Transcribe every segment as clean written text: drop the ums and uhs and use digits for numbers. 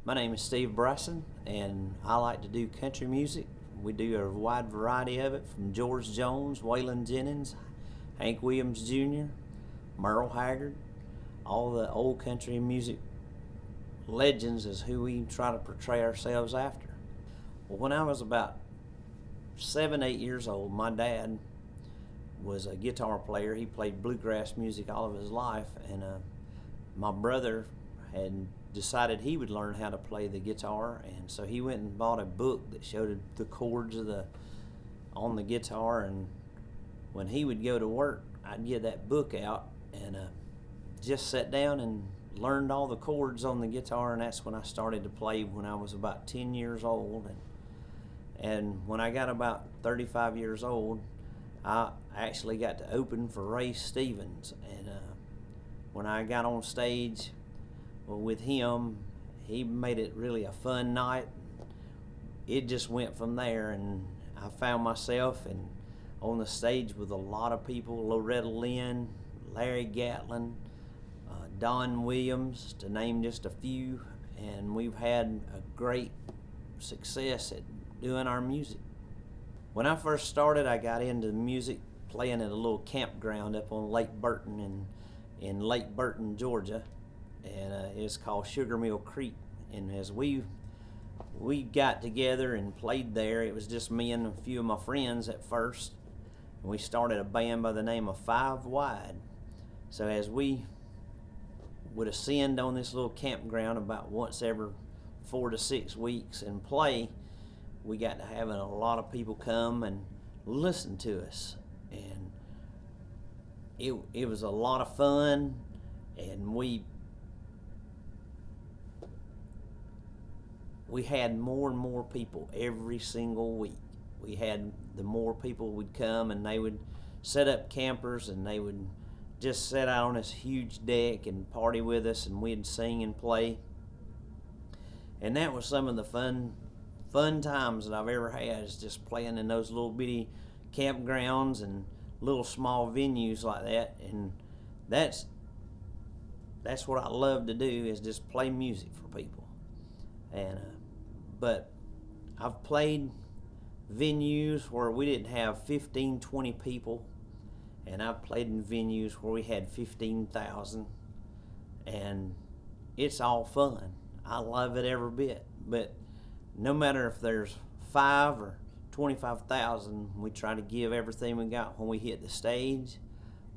My name is Steve Bryson, and I like to do country music. We do a wide variety of it, from George Jones, Waylon Jennings, Hank Williams Jr., Merle Haggard. All the old country music legends is who we try to portray ourselves after. Well, when I was about 7, 8 years old, my dad was a guitar player. He played bluegrass music all of his life, and my brother had decided he would learn how to play the guitar, and so he went and bought a book that showed the chords on the guitar. And when he would go to work, I'd get that book out and just sat down and learned all the chords on the guitar, and that's when I started to play when I was about 10 years old. And when I got about 35 years old, I actually got to open for Ray Stevens. And when I got on stage with him, he made it really a fun night. It just went from there, and I found myself on the stage with a lot of people: Loretta Lynn, Larry Gatlin, Don Williams, to name just a few. And we've had a great success at doing our music. When I first started, I got into music playing at a little campground up on Lake Burton in Lake Burton, Georgia, and it's called Sugar Mill Creek. And as we got together and played there, it was just me and a few of my friends at first, and we started a band by the name of Five Wide. So as we would ascend on this little campground about once every 4 to 6 weeks and play, we got to having a lot of people come and listen to us, and it was a lot of fun. And we had more and more people every single week. We had the more people would come, and they would set up campers, and they would just sit out on this huge deck and party with us, and we'd sing and play. And that was some of the fun times that I've ever had, is just playing in those little bitty campgrounds and little small venues like that. And that's what I love to do, is just play music for people. And but I've played venues where we didn't have 15, 20 people, and I've played in venues where we had 15,000, and it's all fun. I love it every bit. But no matter if there's 5 or 25,000, we try to give everything we got when we hit the stage.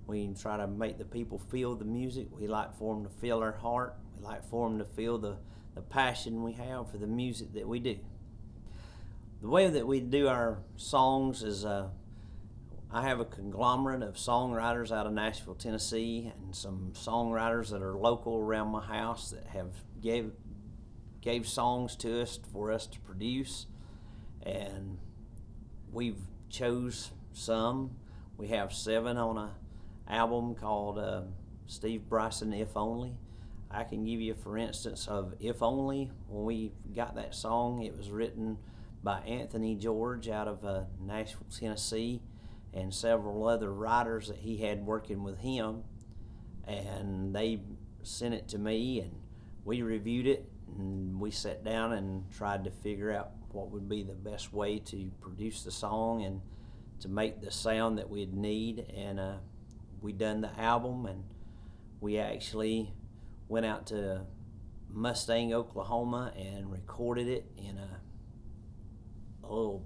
We try to make the people feel the music. We like for them to feel our heart. We like for them to feel the passion we have for the music that we do. The way that we do our songs is I have a conglomerate of songwriters out of Nashville, Tennessee, and some songwriters that are local around my house that have gave songs to us for us to produce. And we've chose some. We have 7 on a album called Steve Bryson, If Only. I can give you, for instance, of If Only. When we got that song, it was written by Anthony George out of Nashville, Tennessee, and several other writers that he had working with him. And they sent it to me, and we reviewed it, and we sat down and tried to figure out what would be the best way to produce the song and to make the sound that we'd need. And we done the album, and we actually went out to Mustang, Oklahoma, and recorded it in a little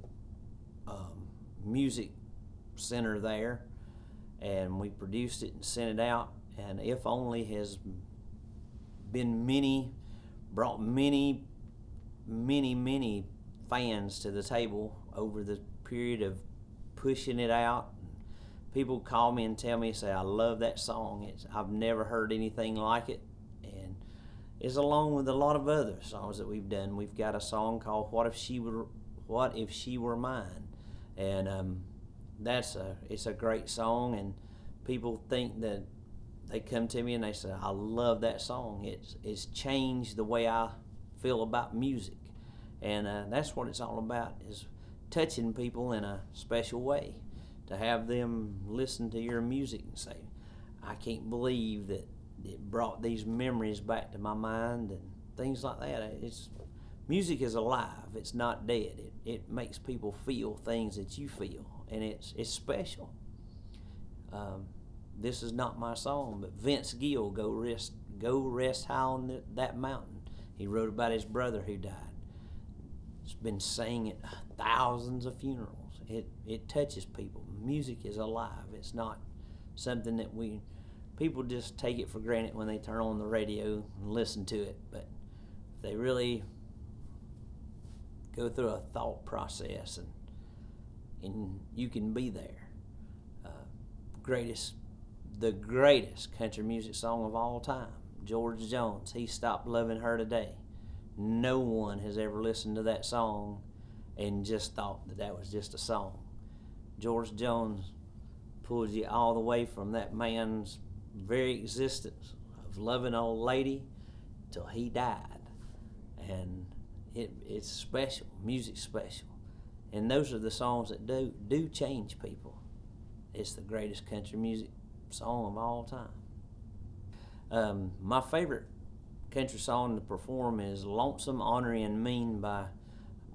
music center there, and we produced it and sent it out. And If Only has brought many fans to the table over the period of pushing it out. People call me and tell me, say, I love that song. I've never heard anything like it. And it's along with a lot of other songs that we've done. We've got a song called What If She Were Mine, and it's a great song. And people think that they come to me and they say, I love that song. It's changed the way I feel about music. And that's what it's all about, is touching people in a special way, to have them listen to your music and say, I can't believe that it brought these memories back to my mind, and things like that. Music is alive. It's not dead. It makes people feel things that you feel, and it's special. This is not my song, but Vince Gill, Go Rest High on That Mountain. He wrote about his brother who died. It's been sang at thousands of funerals. It touches people. Music is alive. It's not something that people just take it for granted when they turn on the radio and listen to it. But if they really go through a thought process and you can be there. The greatest country music song of all time, George Jones, He Stopped Loving Her Today. No one has ever listened to that song and just thought that was just a song. George Jones pulls you all the way from that man's very existence of loving an old lady till he died. And it's special. Music's special. And those are the songs that do change people. It's the greatest country music song of all time. My favorite country song to perform is Lonesome, Ornery, and Mean by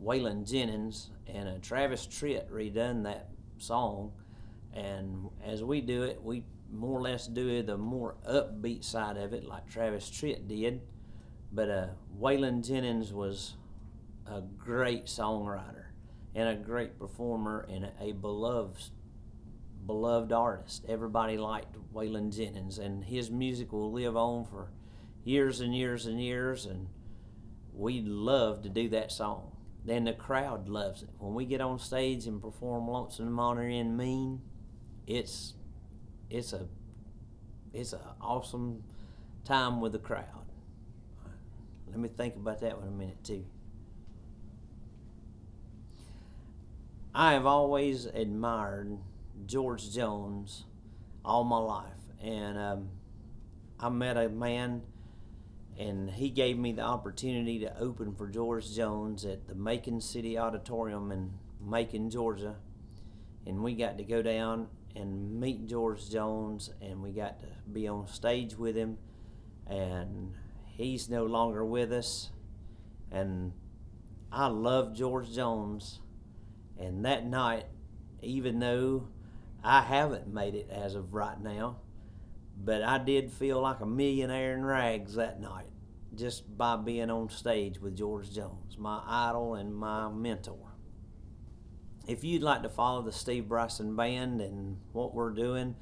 Waylon Jennings, and Travis Tritt redone that song. And as we do it, we more or less do the more upbeat side of it like Travis Tritt did. But Waylon Jennings was a great songwriter and a great performer and a beloved artist. Everybody liked Waylon Jennings, and his music will live on for years and years and years, and we love to do that song. Then the crowd loves it. When we get on stage and perform Lonesome, Ornery, and Mean, it's a awesome time with the crowd. Let me think about that one a minute too. I have always admired George Jones all my life, and I met a man, and he gave me the opportunity to open for George Jones at the Macon City Auditorium in Macon, Georgia, and we got to go down and meet George Jones, and we got to be on stage with him, and he's no longer with us, and I love George Jones. And that night, even though I haven't made it as of right now, but I did feel like a millionaire in rags that night just by being on stage with George Jones, my idol and my mentor. If you'd like to follow the Steve Bryson Band and what we're doing,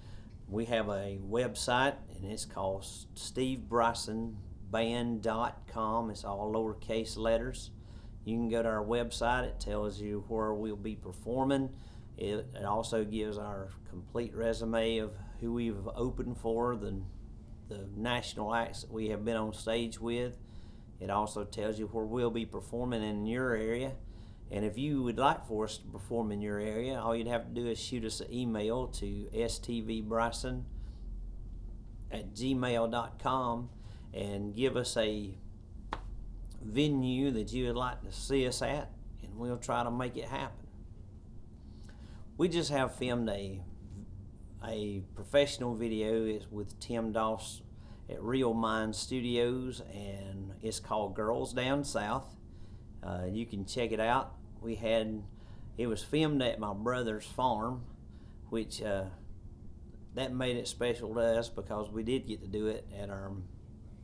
we have a website, and it's called SteveBrysonBand.com. It's all lowercase letters. You can go to our website. It tells you where we'll be performing. It also gives our complete resume of who we've opened for, the national acts that we have been on stage with. It also tells you where we'll be performing in your area. And if you would like for us to perform in your area, all you'd have to do is shoot us an email to stvbryson@gmail.com and give us a venue that you would like to see us at, and we'll try to make it happen. We just have filmed a professional video with Tim Doss at Real Mind Studios, and it's called Girls Down South. You can check it out. It was filmed at my brother's farm, which that made it special to us because we did get to do it at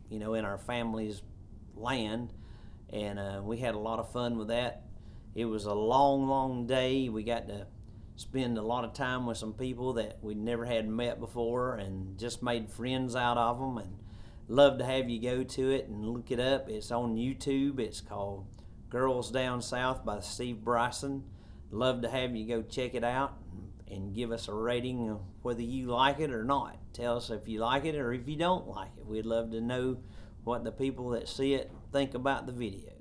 in our family's land, and we had a lot of fun with that. It was a long day. We got to spend a lot of time with some people that we never had met before and just made friends out of them, and love to have you go to it and look it up. It's on YouTube. It's called Girls Down South by Steve Bryson. Love to have you go check it out and give us a rating of whether you like it or not. Tell us if you like it or if you don't like it. We'd love to know what the people that see it think about the video.